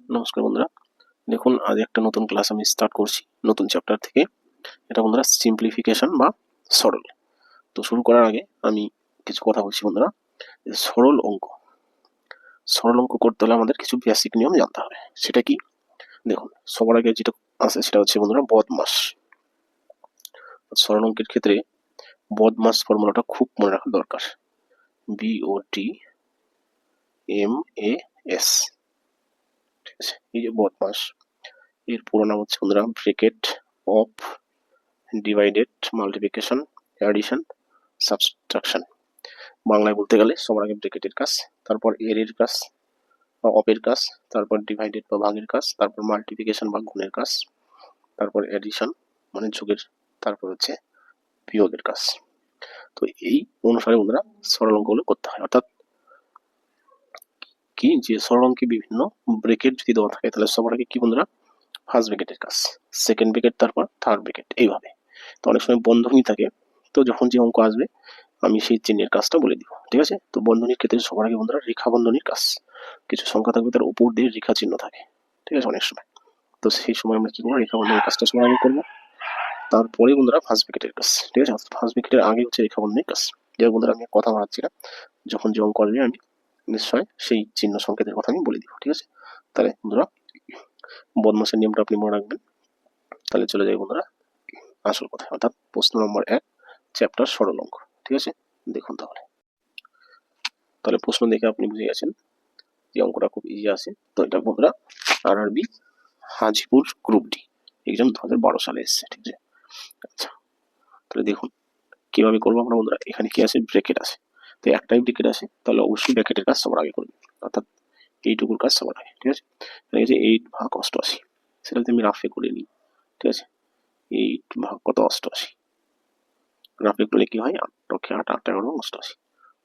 নমস্কার বন্ধুরা, দেখুন আজ একটা নতুন ক্লাস আমি স্টার্ট করছি নতুন চ্যাপ্টার থেকে। এটা বন্ধুরা সিম্পলিফিকেশন বা সরল। তো শুরু করার আগে আমি কিছু কথা বলছি বন্ধুরা। সরল অঙ্ক করতে হলে আমাদের কিছু বেসিক নিয়ম জানতে হবে। সেটা কি? দেখুন, সবার আগে যেটা আছে সেটা হচ্ছে বন্ধুরা বদমাস। সরল অঙ্কের ক্ষেত্রে বদমাস ফর্মুলাটা খুব মনে রাখা দরকার। BOTMAS, ঠিক আছে? এই যে বদমাস, এর পুরো নাম হচ্ছে বন্ধুরা bracket of divided, multiplication, addition, subtraction. বাংলায় বলতে গেলে সবার আগে ব্রেকেটের কাজ, তারপর এর কাজ বা অপের কাজ, তারপর ডিভাইডেড বা ভাগের কাজ, তারপর মাল্টিপ্লিকেশন বা গুণের কাজ, তারপর অ্যাডিশন মানে যোগের, তারপর হচ্ছে বিয়োগের কাজ। তো এই অনুসারে বন্ধুরা সরল অঙ্কগুলো করতে হয়। অর্থাৎ কি, যে সরল অঙ্কে বিভিন্ন ব্রেকেট যদি দেওয়া থাকে তাহলে সবার আগে কি বন্ধুরা, ফার্স্ট ব্রেকেটের কাজ, সেকেন্ড ব্রেকেট, তারপর থার্ড ব্রেকেট, এইভাবে। তো অনেক সময় বন্ধনী থাকে, তো যখন যে অঙ্ক আসবে আমি সেই চিহ্নের কাজটা বলে দিব, ঠিক আছে? তো বন্ধনীর ক্ষেত্রে সবার আগে বন্ধুরা রেখা বন্ধনীর কাজ, কিছু সংখ্যা থাকবে তার উপর দিয়ে রেখা চিহ্ন থাকে, ঠিক আছে, অনেক সময়। তো সেই সময় আমরা কি করবো, রেখা বন্ধনীর কাজটা সবার আগে করবো, তারপরে বন্ধুরা ফার্স্ট ব্রেকেটের কাজ, ঠিক আছে? ফার্স্ট ব্রেকেটের আগে হচ্ছে রেখা বন্ধনীর কাজ। যাই বন্ধুরা, আমি কথা বাড়াচ্ছি না, যখন যে অঙ্ক আসবে আমি নিশ্চয় সেই চিহ্ন সংকেতের কথা আমি বলে দিব, ঠিক আছে? তাহলে বন্ধুরা বদমাসের নিয়মটা আপনি মনে রাখবেন। তাহলে চলে যাই বন্ধুরা আসল কথা, অর্থাৎ প্রশ্ন নম্বর 1, চ্যাপ্টার সরল অঙ্ক, ঠিক আছে? দেখুন তাহলে প্রশ্ন দেখে আপনি বুঝে গেছেন যে অঙ্কটা খুব ইজি আছে। তো এটা বন্ধুরা RRB Hajipur group D exam 2012 সালে এসেছে, ঠিক আছে? আচ্ছা, তাহলে দেখুন কিভাবে করবো আমরা বন্ধুরা। এখানে কি আছে, ব্রেকেট আছে, তো একটাই ব্রেকেট আছে, তাহলে অবশ্যই ব্র্যাকেটের কাজ সবার আগে করবে, অর্থাৎ এইটুকুর কাজ সবার আগে, ঠিক আছে? এখানে আছে 8 ভাগ 88, সেটা যদি আমি রাফে করে নিই, ঠিক আছে? 8 ভাগ কত, 88, রাফে করলে কি হয়, 8 8 8 11 88,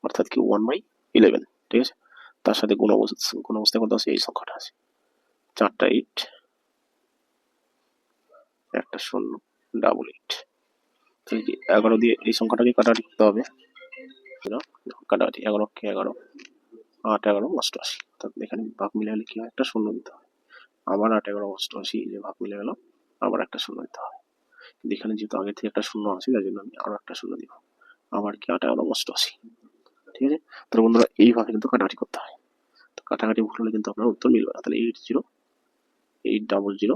অর্থাৎ কি 1/11, ঠিক আছে? তার সাথে গুণ অবস্থায় কত আছে, এই সংখ্যাটা আছে, 4টা 8, একটা 0, 88। এই যে 11 দিয়ে এই সংখ্যাটাকে কাটাকাটি করতে হবে, কাটাকাটি, 11 কে 11, 8 11 88, অর্থাৎ এখানে ভাগ মিলে গেলে কি হয়, একটা 0 দিতে হয়, আবার 8 11 88, এই যে ভাগ মিলে গেল, আবার একটা 0 দিতে হয়। কিন্তু এখানে যেহেতু আগে থেকে একটা 0 আছে যার জন্য আমি আরো একটা 0 দিব, আবার কি 8 11 88, ঠিক আছে? তাহলে বন্ধুরা এইভাবে কিন্তু কাটাকাটি করতে হয়। তো কাটাকাটি ভুল হলে কিন্তু আপনার উত্তর মিলবে না। তাহলে 80 800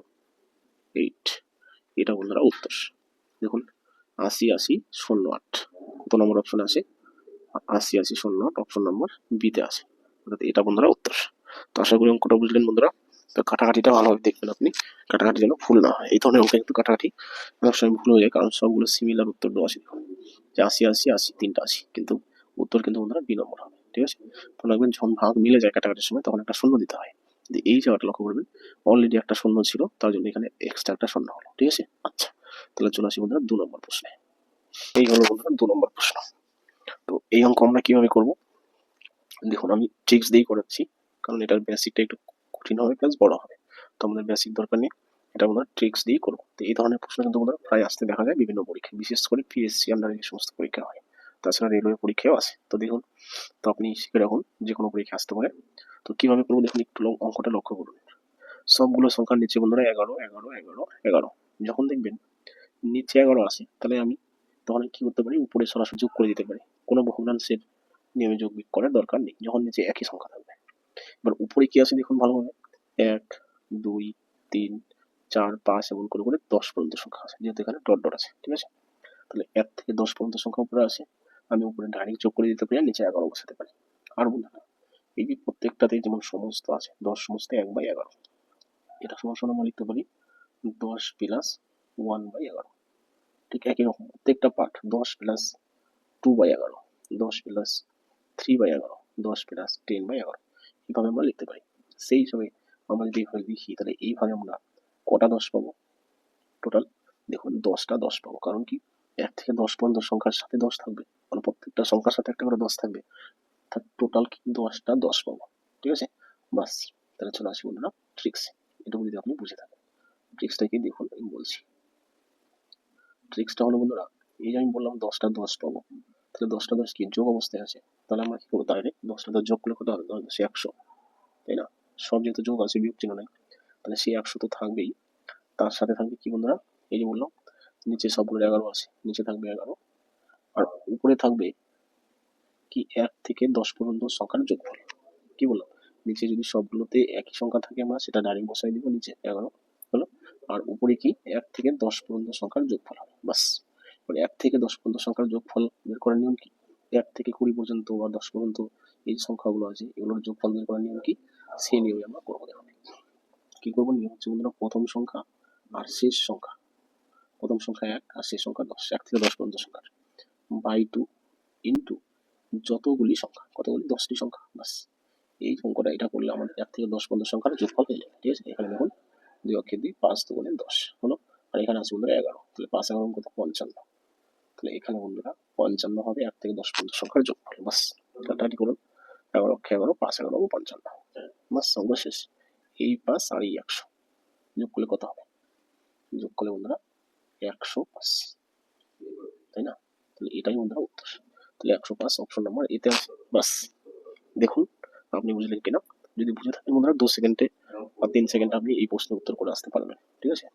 8, এটা বন্ধুরা উত্তর। দেখুন 80 80 08, কত নম্বর অপশন আছে, 80 80 08, অপশন নম্বর বিতে আছে, অর্থাৎ এটা বন্ধুরা উত্তর। তো আশা করি অঙ্কটা বুঝলেন বন্ধুরা। তো কাটাকাটিটা ভালোভাবে দেখবেন আপনি, কাটাকাটি যেন ভুল না হয়। এই ধরনের অঙ্কে কিন্তু কাটাকাটি অনেক সময় ভুল হয়ে যায়, কারণ সবগুলো সিমিলার উত্তর দেওয়া আছে, যে 80 80 80, তিনটা 80, কিন্তু উত্তর কিন্তু বন্ধুরা 2 নম্বর হবে, ঠিক আছে? তো দেখবেন যখন ভাগ মিলে যায় কাটাকাটির সময় তখন একটা 0 দিতে হয়। এই জায়গাটা লক্ষ্য করবেন, অলরেডি একটা 0 ছিল, তার জন্য এখানে এক্সট্রা একটা 0 হলো, ঠিক আছে? আচ্ছা, তাহলে চলে আসি বন্ধুরা 2 নম্বর প্রশ্নে। এই হলো বন্ধুরা 2 নম্বর প্রশ্ন। তো এই অঙ্ক আমরা কিভাবে করব, দেখুন আমি ট্রিক্স দিয়েই করাচ্ছি, কারণ এটার বেসিকটা একটু কঠিন হবে প্লাস বড় হবে, তো আমাদের বেসিক দরকার নেই, এটা আমরা ট্রিক্স দিয়েই করবো। তো এই ধরনের প্রশ্ন কিন্তু আমরা প্রায় আসতে দেখা যায় বিভিন্ন পরীক্ষায়, বিশেষ করে PSC আন্ডারে যে সমস্ত পরীক্ষা হয়, তাছাড়া রেলওয়ে পরীক্ষাও আছে। তো দেখুন, তো আপনি শিখে রাখুন, যে কোনো পরীক্ষা আসতে পারে। তো কিভাবে করবো দেখুন, একটু অঙ্কটা লক্ষ্য করুন। সবগুলো সংখ্যার নিচে বন্ধুরা 11 11 11 11, যখন দেখবেন নিচে 11 আসে তাহলে আমি তখন কি করতে পারি, উপরে সরাসরি যোগ করে দিতে পারি, কোনো ভগ্নাংশের নিয়মে যোগ বিয়োগ করার দরকার নেই যখন নিচে একই সংখ্যা থাকবে। এবার উপরে কি আছে দেখুন ভালোভাবে, 1 2 3 4 5 এমন করে করে 10 পর্যন্ত সংখ্যা আছে, যেহেতু এখানে ডট ডট আছে, ঠিক আছে? তাহলে 1 থেকে 10 পর্যন্ত সংখ্যা উপরে আছে, আমি উপরে ডাইরেক্ট যোগ করে দিতে পারি, আর নিচে 11 বসাতে পারি। আর বন্ধুরা এই যে প্রত্যেকটাতে যেমন সমস্ত আছে, 10 সমস্ত 1/11, এটা সমান সমান আমরা লিখতে পারি 10 প্লাস 1/11। ঠিক একই রকম প্রত্যেকটা পার্ট, 10 প্লাস 2/11, 10 প্লাস 3/11, 10 প্লাস 10/11, এভাবে আমরা লিখতে পারি। সেই হিসাবে আমরা যদি এইভাবে লিখি তাহলে এইভাবে আমরা কটা 10 পাবো টোটাল, দেখুন 10টা 10 পাবো, কারণ কি 1 থেকে 10 পর্যন্ত সংখ্যার সাথে 10 থাকবে, মানে প্রত্যেকটা সংখ্যার সাথে একটা করে 10 থাকবে, টোটাল কি 10টা 10 পাবো, ঠিক আছে? বাস, তাহলে চলে আসি বন্ধুরা ট্রিক্স, এটুকু যদি আপনি বুঝে থাকেন। ট্রিক্সটা কি দেখুন আমি বলছি। ট্রিক্সটা হলো বন্ধুরা, এই যে আমি বললাম 10টা 10 পাবো, তাহলে 10টা 10 কি যোগ অবস্থায় আছে, তাহলে আমরা কি করবো, ডাইরেক্ট 10টা 10 যোগ করলে কত হবে, 10 10 100, তাই না? সব যেহেতু যোগ আছে, বিয়োগ চিহ্ন নাই, তাহলে সেই 100 তো থাকবেই। তার সাথে থাকবে কি বন্ধুরা, এই যে বললাম নিচে সবগুলো 11 আছে, নিচে থাকবে 11, আর উপরে থাকবে কি 1 থেকে 10 পর্যন্ত সংখ্যার যোগফল। কি বললাম, নিচে যদি সবগুলোতে একই সংখ্যা থাকে আমরা সেটা ডাইরেক্ট বসাই দিব, নিচে 11 হলো, আর উপরে কি 1 থেকে 10 পর্যন্ত সংখ্যার যোগফল হবে, বাস। মানে 1 থেকে 10 পর্যন্ত সংখ্যার যোগফল বের করার নিয়ম কি, 1 থেকে 20 পর্যন্ত বা 10 পর্যন্ত এই সংখ্যাগুলো আছে এগুলোর যোগফল বের করার নিয়ম কি, সেই নিয়মে আমরা করবো। দেখো কি করবো, নিয়ম হচ্ছে বন্ধুরা প্রথম সংখ্যা আর শেষ সংখ্যা, প্রথম সংখ্যা 1 আর শেষ সংখ্যা 10, 1 থেকে 10 পর্যন্ত সংখ্যা বাই 2 ইন্টু যতগুলি সংখ্যা, কতগুলি, 10টি সংখ্যা, বাস। এই অঙ্কটা এটা করলে আমাদের 1 থেকে 10 পর্যন্ত সংখ্যার যোগফল পেয়ে যাবে। ঠিক আছে, এখানে দেখুন 2 অক্ষে 2, 5 দুগুণে 10 হলো, আর এখানে আছে বন্ধুরা 11, তাহলে 5 11 কত, 55। তাহলে এখানে বন্ধুরা 55 হবে 1 থেকে 10 পর্যন্ত সংখ্যার যোগফল, বাস। কাটাকাটি করুন, 11 অক্ষে 11, 5 11 55, বাস, অঙ্ক শেষ। এই 5 আর এই 100 যোগ করলে কত হবে, যোগ করলে বন্ধুরা 105, তাই না? তাহলে এটাই বন্ধুরা উত্তর। তাহলে 105 অপশন নাম্বার এতে আছে, বাস। দেখুন আপনি বুঝলেন কিনা, যদি বুঝে থাকেন বন্ধুরা 2 সেকেন্ডে বা 3 সেকেন্ডে আপনি এই প্রশ্নের উত্তর করে আসতে পারবেন। ঠিক আছে।